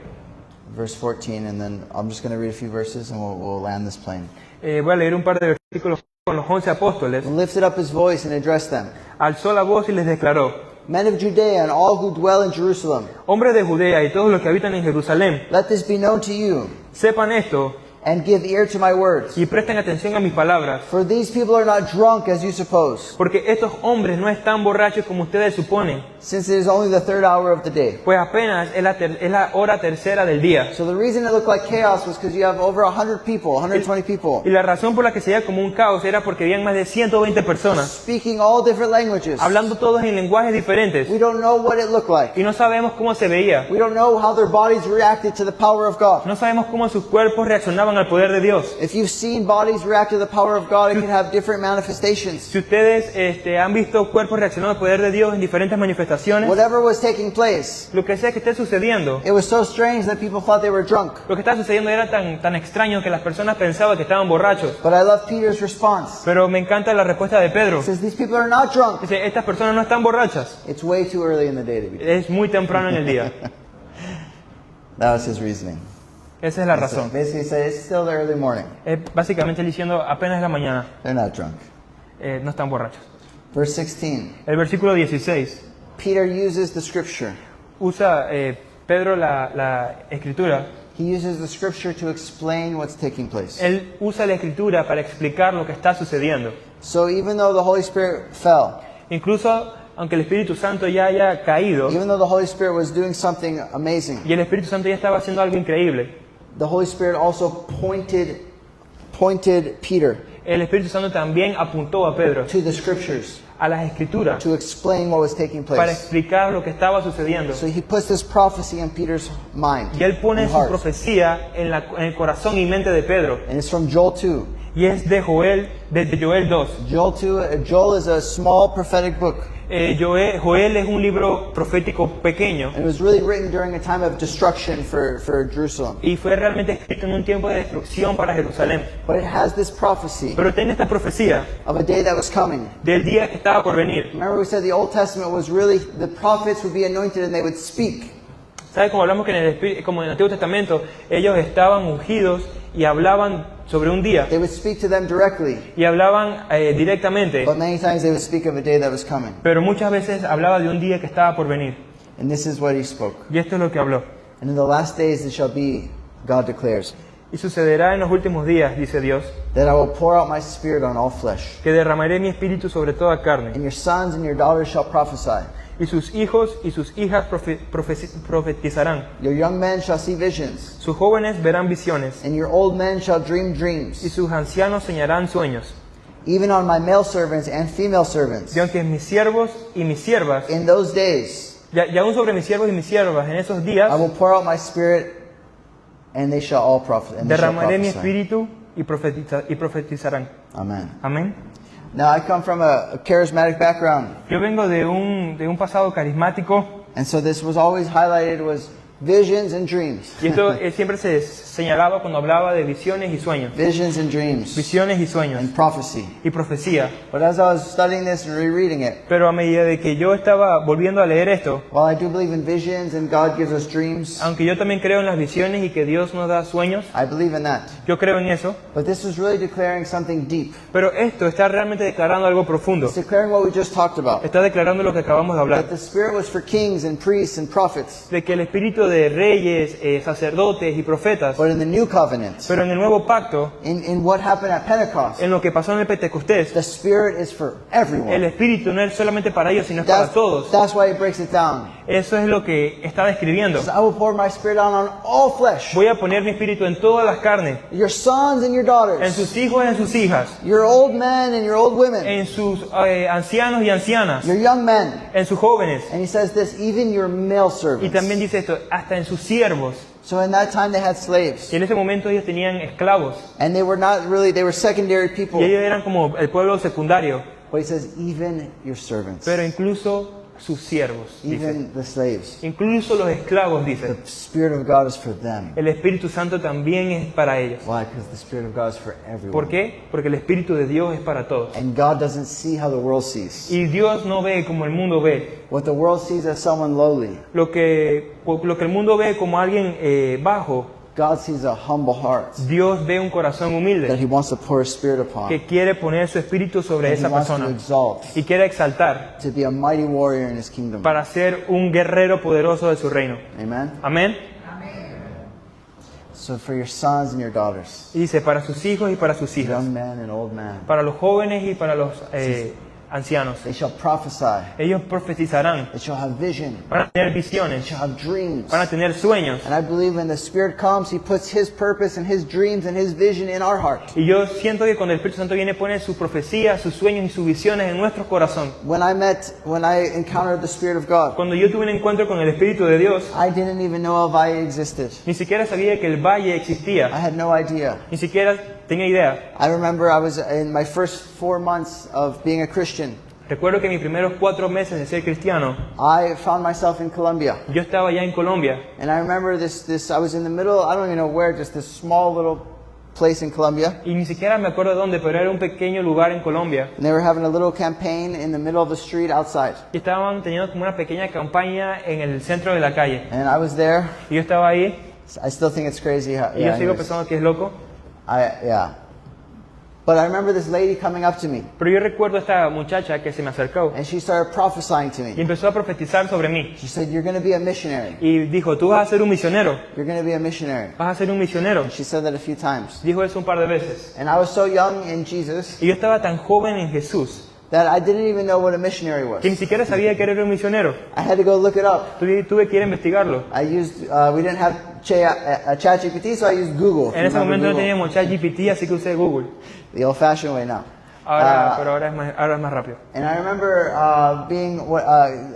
Verse 14, and then I'm just going to read a few verses and we'll land this plane. Voy a leer un par de versículos con los 11 apóstoles. And lifted up his voice and addressed them. Alzó la voz y les declaró, Men of Judea and all who dwell in Jerusalem, hombres de Judea y todos los que habitan en Jerusalén, let this be known to you, sepan esto and give ear to my words. y presten atención a mis palabras, For these people are not drunk as you suppose, porque estos hombres no están borrachos como ustedes suponen, since it is only the third hour of the day. pues apenas es la hora tercera del día. So the reason it looked like chaos was because you have over 100 people, 120 people, Y la razón por la que se veía como un caos era porque habían más de 120 personas, speaking all different languages. hablando todos en lenguajes diferentes, We don't know what it looked like. y no sabemos cómo se veía. We don't know how their bodies reacted to the power of God. No sabemos cómo sus cuerpos reaccionaban al poder de Dios. If you've seen bodies react to the power of God, it can have different manifestations. Si ustedes han visto cuerpos reaccionando al poder de Dios en diferentes manifestaciones, Whatever was taking place, lo que sea que esté sucediendo, it was so strange that people thought they were drunk. lo que está sucediendo era tan extraño que las personas pensaban que estaban borrachos. But I love Peter's response. Pero me encanta la respuesta de Pedro. He says, these people are not drunk. Dice, estas personas no están borrachas. It's way too early in the day to be drunk. Es muy temprano en el día. That was his reasoning. Esa es la So razón. basically, he said, it's still the early morning. Es básicamente diciendo, apenas es la mañana, They're not drunk. no están borrachos. Verse 16. El versículo 16 Peter uses the scripture. usa Pedro la escritura. He uses the scripture to explain what's taking place. Él usa la escritura para explicar lo que está sucediendo. So even though the Holy Spirit fell, Incluso aunque el Espíritu Santo ya haya caído even though the Holy Spirit was doing something amazing, y el Espíritu Santo ya estaba haciendo algo increíble, the Holy Spirit also pointed Peter el Espíritu Santo también apuntó a Pedro to the scriptures a las escrituras to explain what was taking para place. explicar lo que estaba sucediendo. So he puts this prophecy in Peter's mind Y él pone and su heart. en el corazón y mente de Pedro. And it's from Joel 2. Y es de Joel 2. Joel is a small prophetic book. Joel es un libro profético pequeño And it was really written during a time of destruction for Jerusalem. y fue realmente escrito en un tiempo de destrucción para Jerusalén. But it has this prophecy Pero tiene esta profecía of a day that was coming. del día que estaba por venir. Remember we said the Old Testament was really, the prophets would be anointed and they would speak. ¿Sabe? Como hablamos que como en el Antiguo Testamento, ellos estaban ungidos y hablaban sobre un día They would speak to them directly. y hablaban directamente, But many times they would speak of a day that was coming. pero muchas veces hablaba de un día que estaba por venir. And this is what he spoke. Y esto es lo que habló. And in the last days it shall be, God declares, Y sucederá en los últimos días, dice Dios, that I will pour out my spirit on all flesh. que derramaré mi espíritu sobre toda carne. And your sons and your daughters shall prophesy. Y sus hijos y sus hijas profetizarán. Your young men shall see visions. Sus jóvenes verán visiones. And your old men shall dream Y dreams. sus ancianos soñarán sueños. Even on my male servants and female servants. Y aunque mis siervos y mis siervas, In those days y aún sobre mis siervos y mis siervas, en esos días, I will pour out my spirit, and they shall all prophet. And they shall derramaré mi prophesy. espíritu y profetizarán. Amen. Amén. Now I come from a charismatic background, Yo vengo de un pasado carismático, and so this was always highlighted was visions and dreams. y esto siempre se señalaba cuando hablaba de visiones y sueños. Visions and dreams Visiones y sueños and prophecy. y profecía. But as I was studying this and rereading it, Pero a medida de que yo estaba volviendo a leer esto, while I do believe in visions and God gives us dreams, aunque yo también creo en las visiones y que Dios nos da sueños, I believe in that. yo creo en eso, But this was really declaring something deep. pero esto está realmente declarando algo profundo. It's declaring what we just talked about. Está declarando lo que acabamos de hablar. That the Spirit was for kings and priests and prophets. De que el espíritu de reyes, sacerdotes y profetas, But in the new covenant, pero en el nuevo pacto, in what happened at Pentecost, en lo que pasó en el Pentecostés, the Spirit is for el everyone. espíritu no es solamente para ellos, sino es para todos. That's why it breaks it down. Eso es lo que está describiendo. It says, I will pour my Spirit out on all flesh. Voy a poner mi espíritu en todas las carnes, Your sons and your en daughters. sus hijos y en sus hijas, Your old men and your old women. en sus ancianos y ancianas, Your young men. en sus jóvenes. And he says this, even your male Y servants. también dice esto, hasta en sus siervos. So in that time they had slaves. Y en ese momento ellos tenían esclavos. And they were not really, they were secondary Y people. ellos eran como el pueblo secundario. But he says, even your servants. Pero incluso sus siervos, dice. Even the slaves. Incluso los esclavos, The dice. Spirit of God is for them. El Espíritu Santo también es para ellos. Why? Because the Spirit of God is for everyone. ¿Por qué? Porque el Espíritu de Dios es para todos. And God doesn't see how the world sees. Y Dios no ve como el mundo ve. What the world sees as someone lowly, Lo que el mundo ve como alguien bajo, God sees a humble heart Dios ve un corazón that humilde He wants to pour His Spirit upon. que quiere poner su espíritu sobre And He esa wants to persona exalt, y quiere exaltar to be a mighty warrior in His kingdom. para ser un guerrero poderoso de su reino. Amen? Amén. So for your sons and your daughters, Y dice, para sus hijos y para sus hijas, young men and old men, para los jóvenes y para los ancianos. they shall prophesy, Ellos profetizarán, they shall have vision, van a tener they visiones, shall have dreams. van a tener sueños. And I believe when the Spirit comes, He puts His purpose and His dreams and His vision in our heart. Y yo siento que cuando el Espíritu Santo viene pone sus profecías, sus sueños y sus visiones en nuestro corazón. When I encountered the Spirit of God, Cuando yo tuve un encuentro con el Espíritu de Dios, I didn't even know a valle existed. ni siquiera sabía que el valle I existía, had no idea. ni siquiera tenía idea. I remember I was in my first 4 months of being a Christian. Recuerdo que mis primeros 4 meses de ser cristiano, I found myself in Colombia. yo estaba ya en Colombia. And I remember I was in the middle, I don't even know where, just this small little place in Colombia. Y ni siquiera me acuerdo de dónde, pero era un pequeño lugar en Colombia. And they were having a little campaign in the middle of the street outside. Y estaban teniendo como una pequeña campaña en el centro de la calle. And I was there. Y yo estaba ahí, I still think it's crazy how, y yo sigo anyways. pensando que es loco. Yeah. But I remember this lady coming up to me. Pero yo recuerdo a esta muchacha que se me acercó And she started prophesying to y me. empezó a profetizar sobre mí. She said, you're going to be a missionary. Y dijo, tú vas a ser un misionero, You're going to be a missionary. vas a ser un misionero. She said that a few times. Dijo eso un par de veces. And I was so young in Jesus Y yo estaba tan joven en Jesús that I didn't even know what a missionary was. que ni siquiera sabía que era un misionero. I had to go look it up. Tuve que ir a investigarlo. I used, we didn't have ChatGPT, so I used Google. if En you ese remember momento no Google. teníamos ChatGPT, así que usé Google. The old-fashioned way now. Pero ahora es más rápido. And I remember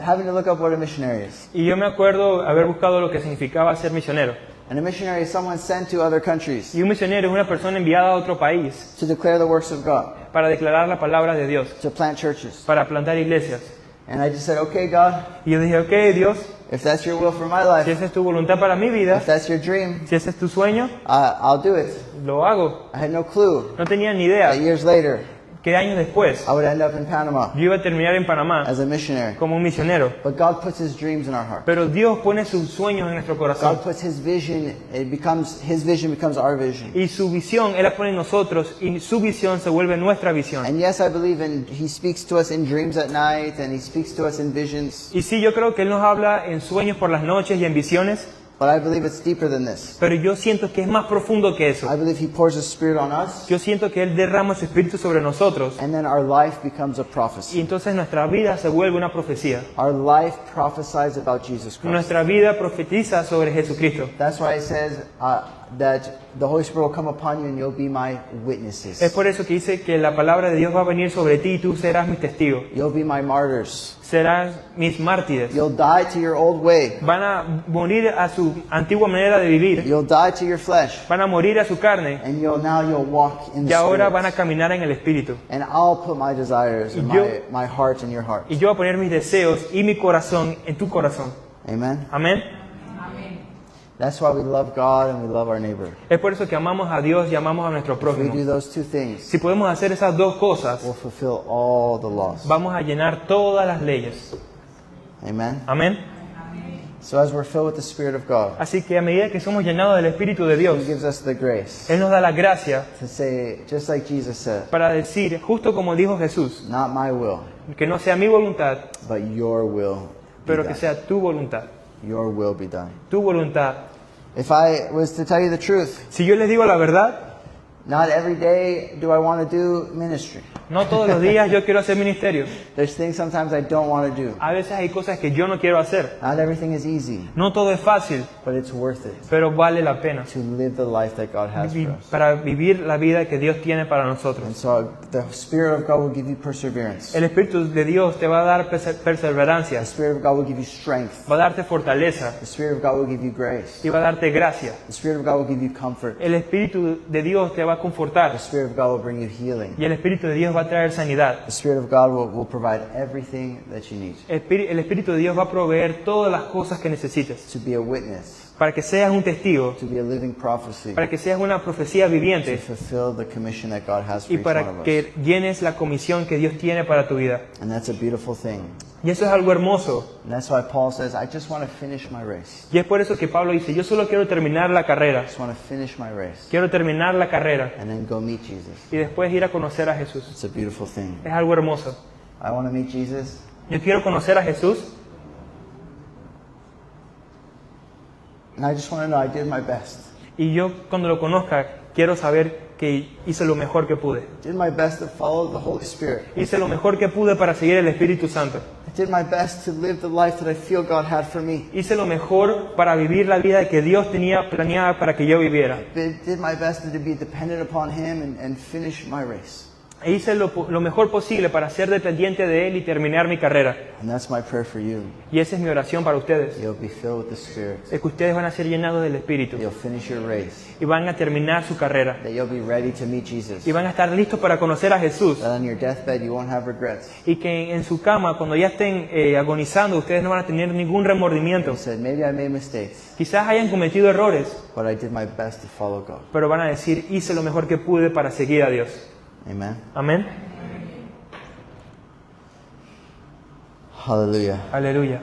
having to look up what a missionary is. Y yo me acuerdo haber buscado lo que significaba ser misionero. And a missionary is someone sent to other countries Y un misionero es una persona enviada a otro país to declare the works of God, para declarar la palabra de Dios, to plant churches. para plantar iglesias. And I just said, okay, God, Y yo dije, ok, Dios, if that's your will for my si life, esa es tu voluntad para mi vida, if that's your dream, si ese es tu sueño, I'll do it. lo hago. I had no clue No tenía ni that idea years later, que años después I would end up in Panama yo iba a terminar en Panamá as a missionary. como un misionero. But God puts His dreams in our heart. Pero Dios pone sus sueños en nuestro corazón. God puts His vision. His vision becomes our vision. Y su visión, Él la pone en nosotros y su visión se vuelve nuestra visión. And yes, I believe He speaks to us in dreams at night, and He speaks to us in visions. Y sí, yo creo que Él nos habla en sueños por las noches y en visiones, But I believe it's deeper than this. pero yo siento que es más profundo que eso. I believe He pours His Spirit on us, Yo siento que Él derrama su espíritu sobre nosotros and then our life becomes a y prophecy. entonces nuestra vida se vuelve una profecía. Our life prophesies about Jesus Christ. Nuestra vida profetiza sobre Jesucristo. That's why it says that the Holy Spirit will come upon you and you'll be my witnesses. Es por eso que dice que la palabra de Dios va a venir sobre ti y tú serás mi testigo. You'll be my martyrs. Serás mis mártires. You'll die to your old way. Van a morir a su antigua manera de vivir. You'll die to your flesh. Van a morir a su carne And now you'll walk in y the ahora van a Spirit. caminar en el Espíritu. And I'll put my desires and Y yo- my heart in your heart. Y yo voy a poner mis deseos y mi corazón en tu corazón. Amen? Amén. That's why we love God and we love our neighbor. Es por eso que amamos a Dios y amamos a nuestro If we prójimo. do those two things, Si podemos hacer esas dos cosas, we'll fulfill all the laws. vamos a llenar todas las leyes. Amen? Amén. So as we're filled with the Spirit of God, Así que a medida que somos llenados del Espíritu de He Dios, gives us the grace Él nos da la gracia to say, just like Jesus said, para decir, justo como dijo Jesús, not my will, que no sea mi voluntad, but your will be pero que done. sea tu voluntad. Your will be done. Tu voluntad. If I was to tell you the truth, Si yo les digo la verdad, not every day do I want to do ministry. no todos los días yo quiero hacer ministerio. There's things sometimes I don't want to do. A veces hay cosas que yo no quiero hacer. Not everything is easy, No todo es fácil, but it's worth it pero vale la pena to live the life that God has for us. para vivir la vida que Dios tiene para And nosotros. so the Spirit of God will give you perseverance. El Espíritu de Dios te va a dar The perseverancia, Spirit of God will give you strength. va a darte fortaleza The Spirit of God will give you grace. y va a darte gracia. The Spirit of God will give you comfort. El Espíritu de Dios te va a confortar The Spirit of God will bring you healing. y el Espíritu de Dios va a traer sanidad. The Spirit of God will provide everything that you need El Espíritu de Dios va a proveer todas las cosas que necesites to be a witness, para que seas un testigo, to be a living prophecy, para que seas una profecía to viviente fulfill the commission that God has for y each one para of us. que llenes la comisión que Dios tiene para tu vida. And that's a beautiful thing. Y eso es algo hermoso. And that's why Paul says, I just want to finish my race. Y es por eso que Pablo dice, yo solo quiero terminar la carrera. I just want to finish my race Quiero terminar la carrera and then go meet Jesus. y después ir a conocer a Jesús. It's a beautiful thing. Es algo hermoso. I want to meet Jesus. Yo quiero conocer a Jesús And I just want to know I did my best. y yo cuando lo conozca quiero saber que hice lo mejor que pude. Did my best to follow the Holy Spirit. Hice lo mejor que pude para seguir el Espíritu Santo. I did my best to live the life that I feel God had for me. Hice lo mejor para vivir la vida que Dios tenía planeada para que yo viviera. Did my best to be dependent upon Him and finish my race. E hice lo mejor posible para ser dependiente de Él y terminar mi carrera. And that's my prayer for you. Y esa es mi oración para ustedes. You'll be filled with the Spirit. Es que ustedes van a ser llenados del Espíritu You'll finish your race. y van a terminar su carrera. That you'll be ready to meet Jesus. Y van a estar listos para conocer a Jesús. That on your deathbed you won't have regrets. Y que en su cama, cuando ya estén agonizando, ustedes no van a tener ningún remordimiento. You said, maybe I made mistakes, Quizás hayan cometido errores, but I did my best to follow God. pero van a decir, hice lo mejor que pude para seguir a Dios. Amen. Amén. Hallelujah. Aleluya.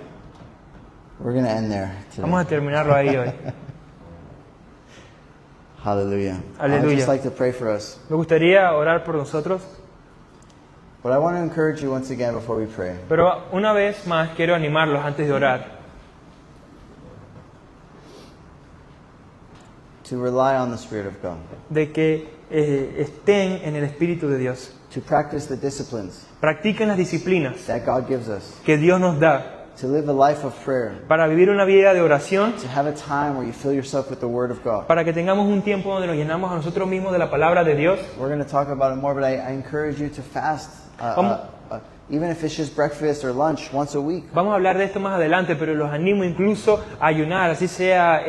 We're going to end there Vamos today. a terminarlo ahí hoy. Hallelujah. I'd Hallelujah. just like to pray for us. Me gustaría orar por nosotros, But I want to encourage you once again before we pray. pero una vez más quiero animarlos antes de orar, To rely on the Spirit of God. de que estén en el Espíritu de Dios. To practice the disciplines Practiquen las disciplinas that God gives us. que Dios nos da To live a life of prayer. para vivir una vida de oración, To have a time where you fill yourself with the Word of God. para que tengamos un tiempo donde nos llenamos a nosotros mismos de la palabra de Dios. We're going to talk about it more, but I encourage you to fast. Even if it's just breakfast or lunch once a week. Vamos a hablar de esto más adelante, pero los animo incluso a ayunar, así sea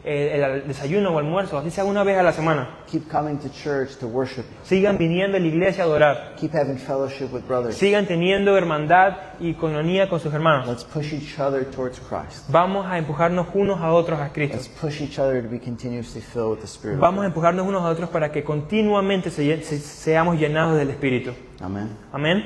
el desayuno o almuerzo, así sea una vez a la semana. Keep coming to church to worship. Sigan viniendo a la iglesia a adorar. Keep having fellowship with brothers. Sigan teniendo hermandad y coinonía con sus hermanos. Let's push each other towards Christ. Vamos a empujarnos unos a otros a Cristo. Let's push each other to be continuously filled with the Spirit of Vamos a God. empujarnos unos a otros para que continuamente seamos llenados del Espíritu. Amen. Amén.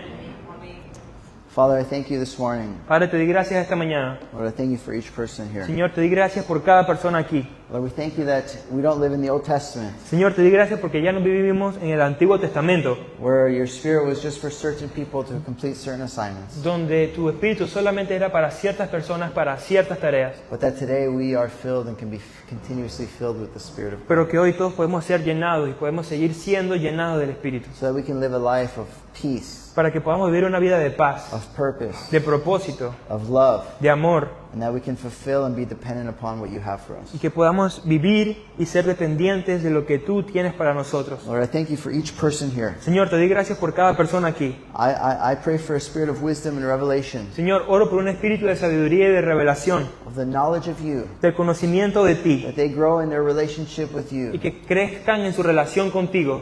Father, I thank you this morning. Padre, te doy gracias esta mañana. Lord, I thank you for each person here. Señor, te doy gracias por cada persona aquí. Lord, we thank you that we don't live in the Old Testament, Señor, te doy gracias porque ya no vivimos en el Antiguo Testamento, where your Spirit was just for certain people to complete certain assignments. donde tu Espíritu solamente era para ciertas personas, para ciertas tareas, But that today we are filled and can be continuously filled with the Spirit of God, pero que hoy todos podemos ser llenados y podemos seguir siendo llenados del Espíritu, so that we can live a life of peace, para que podamos vivir una vida de paz, of purpose, de propósito, of love, de amor, and that we can fulfill and be dependent upon what you have for us. y que podamos vivir y ser dependientes de lo que tú tienes para nosotros. Lord, I thank you for each person here. Señor, te doy gracias por cada persona aquí. I pray for a spirit of wisdom and revelation, Señor, oro por un espíritu de sabiduría y de revelación, of the knowledge of you, del conocimiento de ti, that they grow in their relationship with y you, que crezcan en su relación contigo,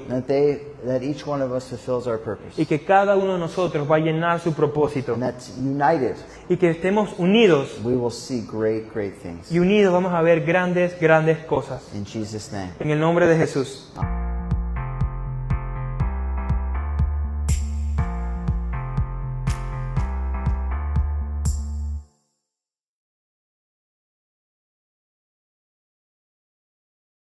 that each one of us fulfills our purpose, y que cada uno de nosotros va a llenar su propósito, and that united y que estemos unidos, we will see great things. y unidos vamos a ver grandes cosas. In Jesus' name. En el nombre de Jesús.